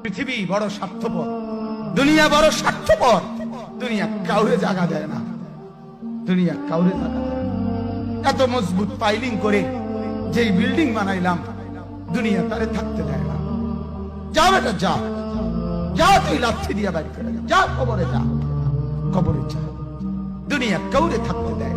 পৃথিবী বড় স্বার্থপর, দুনিয়া বড় স্বার্থপর। দুনিয়া কাউরে জায়গা দেয় না, দুনিয়া কাউরে জায়গা দেয় না। এত মজবুত পাইলিং করে যেই বিল্ডিং বানাইলাম, দুনিয়া তারে থাকতে দেয় না। যা বেটা যা, যা তুই লাথি দিয়া বাড়ি করে যা, কবরে যা, কবরে যা। দুনিয়া কাউরে থাকতে দেয়।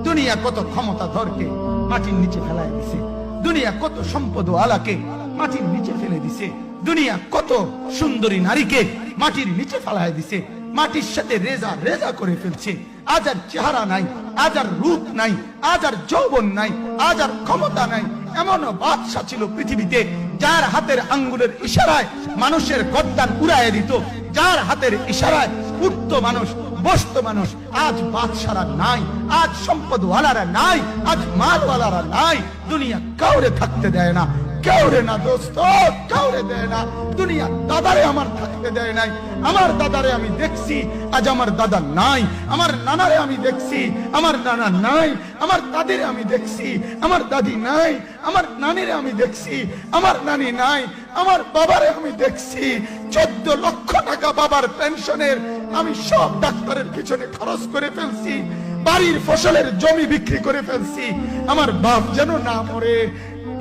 দুনিয়া কত ক্ষমতা ধরকে মাটির নিচে ফেলায় দিছে, দুনিয়া কত সম্পদ আলাকে মাটির নিচে ফেলে দিছে, দুনিয়া কত সুন্দরী নারীকে মাটির নিচে ফেলায় দিছে, মাটির সাথে রেজা রেজা করে ফেলছে। আজ আর চেহারা নাই, আজ আর রূপ নাই, আজ আর যৌবন নাই, আজ আর ক্ষমতা নাই। এমন বাদশা ছিল পৃথিবীতে যার হাতের আঙ্গুলের ইশারায় মানুষের গর্দান উড়াইয়া দিত, যার হাতের ইশারায় উঠত মানুষ, বসত মানুষ। আজ বাদশারা নাই, আজ সম্পদওয়ালারা নাই, আজ মালওয়ালারা নাই। দুনিয়া কাউরে থাকতে দেয় না, কাউরে না দোস্ত, কাউরে দেয় না। দুনিয়া দাদারে আমার থাকতে দেয় নাই। আমার দাদারে আমি দেখছি, আজ আমার দাদা নাই। আমার নানারে আমি দেখছি, আমার নানা নাই। আমার দাদিরে আমি দেখছি, আমার দাদি নাই। আমার নানিরে আমি দেখছি, আমার নানি নাই। আমার বাবারে আমি দেখছি, 14 লক্ষ টাকা বাবার পেনশনের আমি সব ডাক্তারের পিছনে খরচ করে ফেলছি, বাড়ির ফসলের জমি বিক্রি করে ফেলছি। আমার বাপ যেন না মরে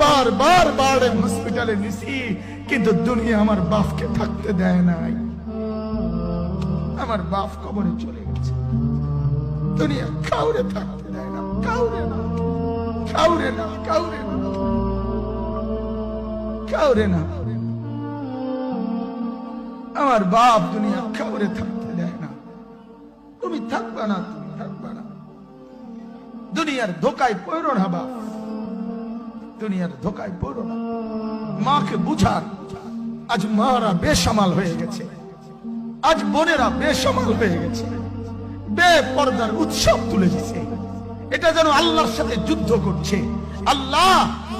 বারবার বারে হসপিটালে নিছি, কিন্তু দুনিয়া আমার বাপকে থাকতে দেয় নাই। আমার বাপ কবরে চলে গেছে। দুনিয়া কাউরে থাকতে দেয় না, কাউরে না, কাউরে না, কাউরে না, কাউরে না। আমার বাপ দুনিয়া কাউরে থাকতে দেয় না। তুমি থাকবা না, তুমি থাকবা না। দুনিয়ার ধোকায় পড়ো না বাপ, দুনিয়ার ধোকায় পড়ো না। মাকে বুঝার, আজ মারা বেসামাল হয়ে গেছে, আজ বোনেরা বেসামাল হয়ে গেছে, বেপরদার উৎসব তুলে দিছে। এটা যেন আল্লাহর সাথে যুদ্ধ করছে। আল্লাহ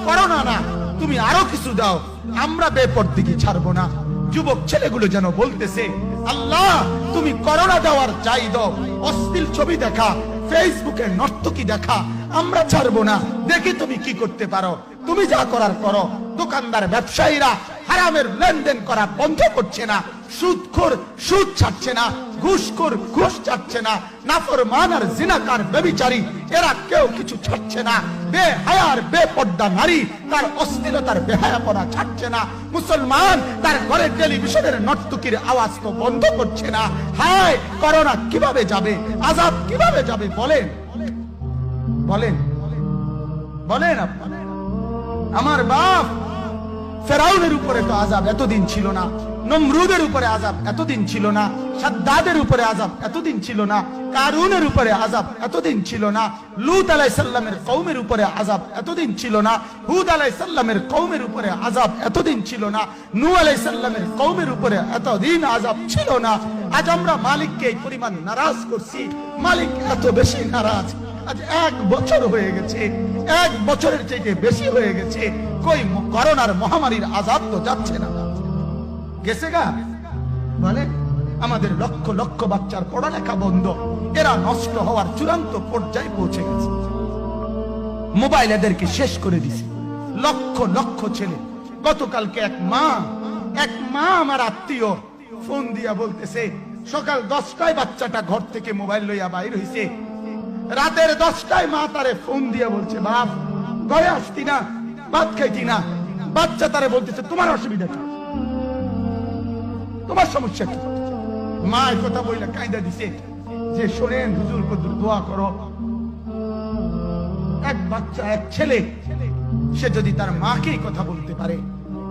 করোনা না, তুমি আরো কিছু দাও, আমরা বেপরদিকে ছাড়বো না। যুবক ছেলেগুলো যেন বলতেছে, আল্লাহ তুমি করোনা দেওয়ার চাই দাও, অশ্লীল ছবি দেখা, ফেসবুকে নর্তকী দেখা, আমরা ছাড়বো না। দেখি তুমি কি করতে পারো, তুমি যা করার করো। দোকানদার ব্যবসায়ীরা হারামের লেনদেন করা বন্ধ করছে না, সুদখোর সুদ ছাড়ছে না, ঘুষখোর ঘুষ ছাড়ছে না, নাফরমান আর জিনাকার ব্যভিচারী এরা কেউ কিছু ছাড়ছে না। বেহায়ার বেপর্দা নারী তার অশ্লীলতার বেহায়াপনা ছাড়ছে না। মুসলমান তার ঘরে টেলিভিশনের নর্তকীর আওয়াজ তো বন্ধ করছে না। হায় করোনা কিভাবে যাবে, আযাব কিভাবে যাবে বলেন, বলেন, বলেন আপনি। আমার বাপ ফেরাউনের উপরে তো আযাব এতদিন ছিল না, নমরুদের উপরে আযাব এতদিন ছিল না, সাদ্দাদের উপরে আযাব এতদিন ছিল না, কারুনের উপরে আযাব এতদিন ছিল না, লূত আলাইহিস সালামের কওমের উপরে আযাব এতদিন ছিল না, হুদ আলাইহিস সালামের কওমের উপরে আযাব এতদিন ছিল না, নূহ আলাইহিস সালামের কওমের উপরে এতদিন আযাব ছিল না। আজ আমরা মালিককে এই পরিমাণ নারাজ করছি, মালিক এত বেশি নারাজ। আজ 1 বছর হয়ে গেছে, 1 বছরের চাইতে বেশি হয়ে গেছে, কই করোনার মহামারীর আযাব তো যাচ্ছে না। গেছে গা বলে, আমাদের লক্ষ লক্ষ বাচ্চার পড়ালেখা বন্ধ, এরা নষ্ট হওয়ার চূড়ান্ত পর্যায়ে পৌঁছে গেছে। মোবাইল এদেরকে শেষ করে দিছে, লক্ষ লক্ষ ছেলে। গতকালকে এক মা আমার আত্মীয় ফোন দিয়া বলতেছে, সকাল 10টায় বাচ্চাটা ঘর থেকে মোবাইল লইয়া বাইর হইছে, রাতের 10টায় মা তারে ফোন দিয়া বলছে, বাপ ঘরে আসতি না, ভাত খাইতি না। বাচ্চা তারে বলতেছে, তোমার অসুবিধা কি, তোমার সমস্যা কি? মা এই কথা বইলা কায়দা দিছে যে, শোনেন হুজুর কদ্দুর দোয়া করো। এক বাচ্চা, এক ছেলে, সে যদি তার মাকে কথা বলতে পারে,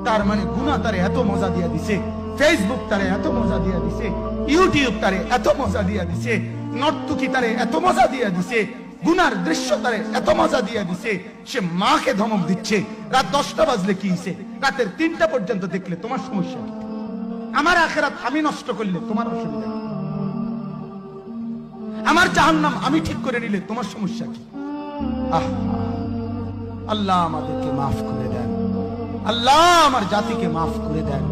তার মানে গুনাহ তারে এত মজা দিয়া দিছে, ফেসবুক তারে এত মজা দিয়া দিছে, ইউটিউব তারে এত মজা দিয়া দিছে, নর্তকী তারে এত মজা দিয়া দিছে, গুনার দৃশ্য তারে এত মজা দিয়া দিছে, সে মাকে ধমক দিচ্ছে। রাত 10টা বাজলে কি হইছে, রাতের 3টা পর্যন্ত দেখলে তোমার সমস্যা কি? আমার আখিরাত আমি নষ্ট করলে তোমার অসুবিধা কি? আমার জাহান্নাম আমি ঠিক করে নিলে তোমার সমস্যা কি? আল্লাহ আমাদেরকে মাফ করে দেন, আল্লাহ আমার জাতিকে মাফ করে দেন।